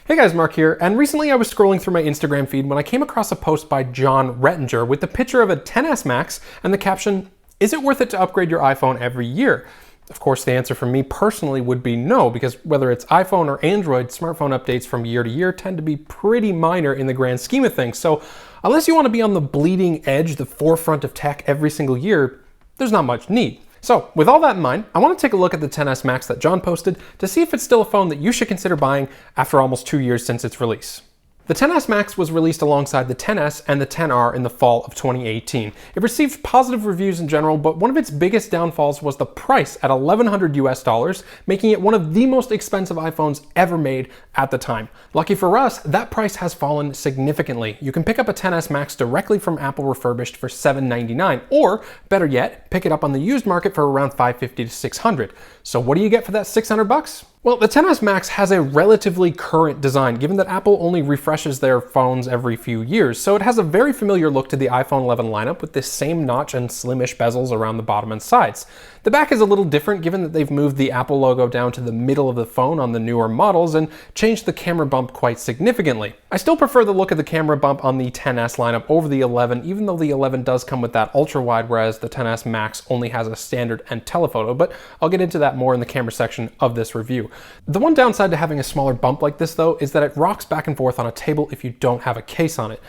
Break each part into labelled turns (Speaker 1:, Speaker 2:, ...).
Speaker 1: Hey guys, Mark here, and recently I was scrolling through my Instagram feed when I came across a post by John Rettinger with the picture of a XS Max and the caption, "Is it worth it to upgrade your iPhone every year?" Of course, the answer for me personally would be no, because whether it's iPhone or Android, smartphone updates from year to year tend to be pretty minor in the grand scheme of things. So unless you want to be on the bleeding edge, the forefront of tech every single year, there's not much need. So with all that in mind, I want to take a look at the XS Max that John posted to see if it's still a phone that you should consider buying after almost 2 years since its release. The XS Max was released alongside the XS and the XR in the fall of 2018. It received positive reviews in general, but one of its biggest downfalls was the price at $1,100 US, making it one of the most expensive iPhones ever made at the time. Lucky for us, that price has fallen significantly. You can pick up a XS Max directly from Apple refurbished for $799, or better yet, pick it up on the used market for around $550 to $600. So what do you get for that $600? Well, the XS Max has a relatively current design, given that Apple only refreshes their phones every few years, so it has a very familiar look to the iPhone 11 lineup with this same notch and slimmish bezels around the bottom and sides. The back is a little different given that they've moved the Apple logo down to the middle of the phone on the newer models and changed the camera bump quite significantly. I still prefer the look of the camera bump on the XS lineup over the 11, even though the 11 does come with that ultra wide, whereas the XS Max only has a standard and telephoto, but I'll get into that more in the camera section of this review. The one downside to having a smaller bump like this though is that it rocks back and forth on a table if you don't have a case on it.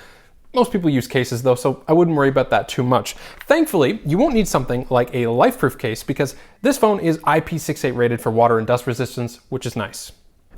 Speaker 1: Most people use cases though, so I wouldn't worry about that too much. Thankfully, you won't need something like a LifeProof case because this phone is IP68 rated for water and dust resistance, which is nice.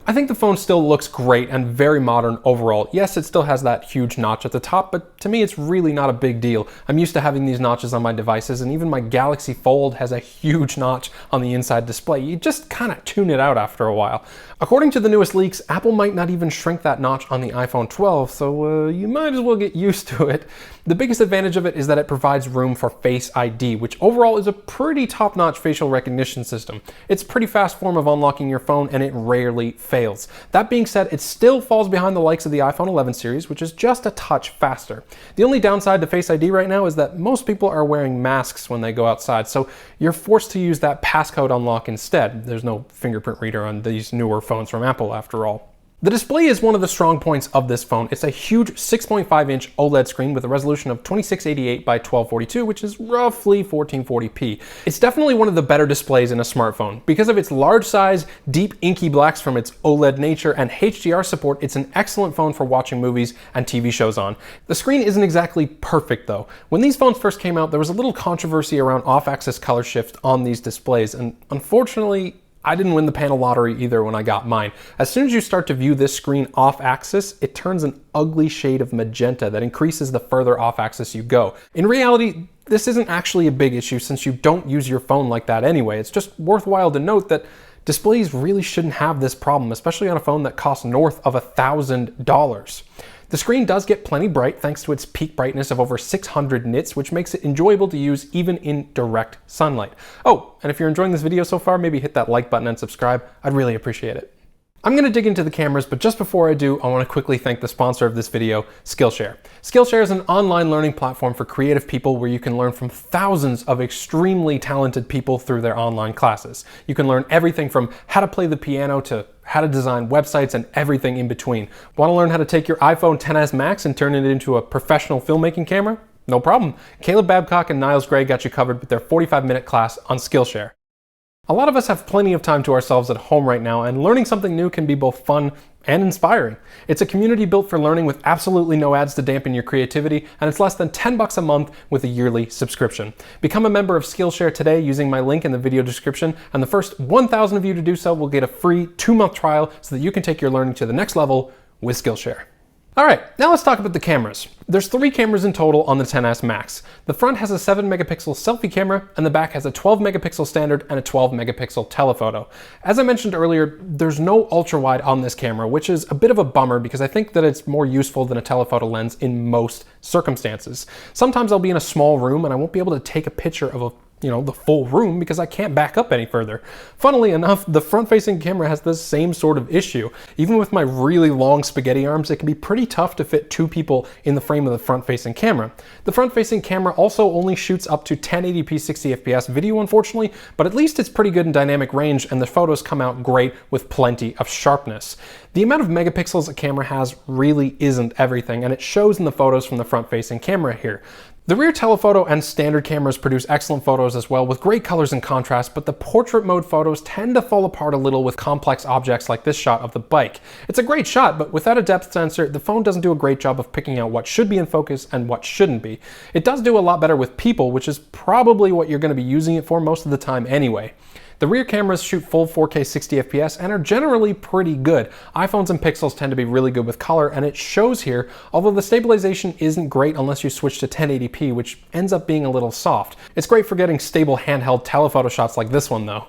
Speaker 1: I think the phone still looks great and very modern overall. Yes, it still has that huge notch at the top, but to me it's really not a big deal. I'm used to having these notches on my devices, and even my Galaxy Fold has a huge notch on the inside display. You just kind of tune it out after a while. According to the newest leaks, Apple might not even shrink that notch on the iPhone 12, so you might as well get used to it. The biggest advantage of it is that it provides room for Face ID, which overall is a pretty top-notch facial recognition system. It's a pretty fast form of unlocking your phone, and it rarely fails. That being said, it still falls behind the likes of the iPhone 11 series, which is just a touch faster. The only downside to Face ID right now is that most people are wearing masks when they go outside, so you're forced to use that passcode unlock instead. There's no fingerprint reader on these newer phones from Apple after all. The display is one of the strong points of this phone. It's a huge 6.5-inch OLED screen with a resolution of 2688 by 1242, which is roughly 1440p. It's definitely one of the better displays in a smartphone. Because of its large size, deep inky blacks from its OLED nature, and HDR support, it's an excellent phone for watching movies and TV shows on. The screen isn't exactly perfect though. When these phones first came out, there was a little controversy around off-axis color shift on these displays, and unfortunately, I didn't win the panel lottery either when I got mine. As soon as you start to view this screen off axis, it turns an ugly shade of magenta that increases the further off axis you go. In reality, this isn't actually a big issue since you don't use your phone like that anyway. It's just worthwhile to note that displays really shouldn't have this problem, especially on a phone that costs north of $1,000. The screen does get plenty bright thanks to its peak brightness of over 600 nits, which makes it enjoyable to use even in direct sunlight. Oh, and if you're enjoying this video so far, maybe hit that like button and subscribe. I'd really appreciate it. I'm going to dig into the cameras, but just before I do, I want to quickly thank the sponsor of this video, Skillshare. Skillshare is an online learning platform for creative people where you can learn from thousands of extremely talented people through their online classes. You can learn everything from how to play the piano to how to design websites and everything in between. Want to learn how to take your iPhone XS Max and turn it into a professional filmmaking camera? No problem. Caleb Babcock and Niles Gray got you covered with their 45-minute class on Skillshare. A lot of us have plenty of time to ourselves at home right now, and learning something new can be both fun and inspiring. It's a community built for learning with absolutely no ads to dampen your creativity, and it's less than $10 a month with a yearly subscription. Become a member of Skillshare today using my link in the video description, and the first 1,000 of you to do so will get a free 2-month trial so that you can take your learning to the next level with Skillshare. Alright, now let's talk about the cameras. There's 3 cameras in total on the XS Max. The front has a 7-megapixel selfie camera, and the back has a 12-megapixel standard and a 12-megapixel telephoto. As I mentioned earlier, there's no ultra-wide on this camera, which is a bit of a bummer because I think that it's more useful than a telephoto lens in most circumstances. Sometimes I'll be in a small room and I won't be able to take a picture of a the full room because I can't back up any further. Funnily enough, the front-facing camera has the same sort of issue. Even with my really long spaghetti arms, it can be pretty tough to fit 2 people in the frame of the front-facing camera. The front-facing camera also only shoots up to 1080p 60 fps video, unfortunately, but at least it's pretty good in dynamic range and the photos come out great with plenty of sharpness. The amount of megapixels a camera has really isn't everything, and it shows in the photos from the front-facing camera here. The rear telephoto and standard cameras produce excellent photos as well with great colors and contrast, but the portrait mode photos tend to fall apart a little with complex objects like this shot of the bike. It's a great shot, but without a depth sensor, the phone doesn't do a great job of picking out what should be in focus and what shouldn't be. It does do a lot better with people, which is probably what you're going to be using it for most of the time anyway. The rear cameras shoot full 4K 60 fps and are generally pretty good. iPhones and Pixels tend to be really good with color, and it shows here, although the stabilization isn't great unless you switch to 1080p, which ends up being a little soft. It's great for getting stable handheld telephoto shots like this one though.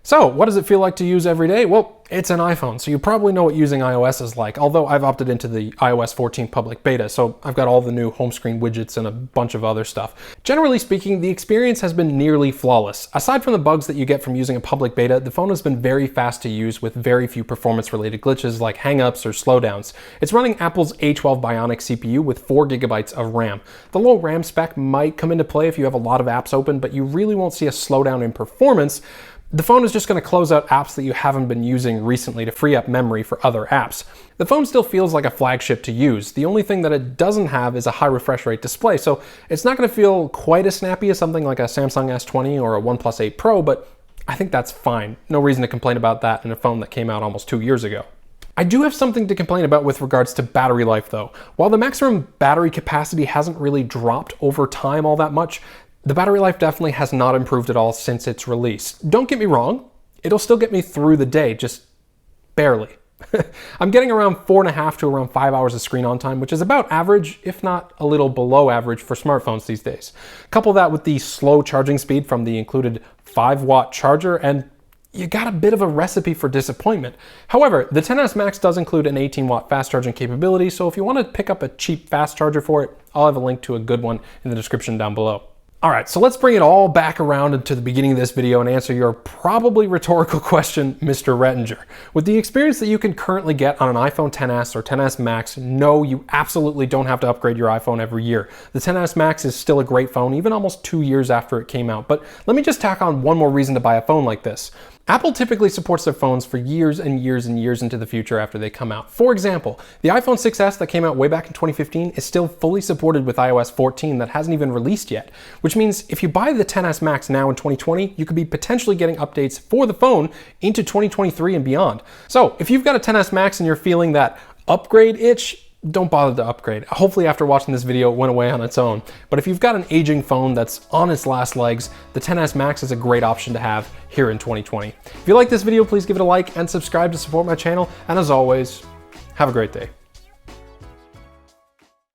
Speaker 1: So, what does it feel like to use every day? Well, it's an iPhone, so you probably know what using iOS is like, although I've opted into the iOS 14 public beta, so I've got all the new home screen widgets and a bunch of other stuff. Generally speaking, the experience has been nearly flawless. Aside from the bugs that you get from using a public beta, the phone has been very fast to use with very few performance-related glitches like hangups or slowdowns. It's running Apple's A12 Bionic CPU with 4 GB of RAM. The low RAM spec might come into play if you have a lot of apps open, but you really won't see a slowdown in performance. The phone is just going to close out apps that you haven't been using recently to free up memory for other apps. The phone still feels like a flagship to use. The only thing that it doesn't have is a high refresh rate display, so it's not going to feel quite as snappy as something like a Samsung S20 or a OnePlus 8 Pro, but I think that's fine. No reason to complain about that in a phone that came out almost 2 years ago. I do have something to complain about with regards to battery life though. While the maximum battery capacity hasn't really dropped over time all that much, the battery life definitely has not improved at all since its release. Don't get me wrong, it'll still get me through the day, just barely. I'm getting around 4.5 to around 5 hours of screen on time, which is about average, if not a little below average for smartphones these days. Couple that with the slow charging speed from the included 5-watt charger, and you got a bit of a recipe for disappointment. However, the XS Max does include an 18-watt fast charging capability, so if you want to pick up a cheap fast charger for it, I'll have a link to a good one in the description down below. Alright, so let's bring it all back around to the beginning of this video and answer your probably rhetorical question, Mr. Rettinger. With the experience that you can currently get on an iPhone XS or XS Max, no, you absolutely don't have to upgrade your iPhone every year. The XS Max is still a great phone, even almost 2 years after it came out, but let me just tack on one more reason to buy a phone like this. Apple typically supports their phones for years and years and years into the future after they come out. For example, the iPhone 6s that came out way back in 2015 is still fully supported with iOS 14 that hasn't even released yet, which means if you buy the XS Max now in 2020, you could be potentially getting updates for the phone into 2023 and beyond. So if you've got a XS Max and you're feeling that upgrade itch, don't bother to upgrade. Hopefully after watching this video it went away on its own. But if you've got an aging phone that's on its last legs, the XS Max is a great option to have here in 2020. If you like this video, please give it a like and subscribe to support my channel. And as always, have a great day.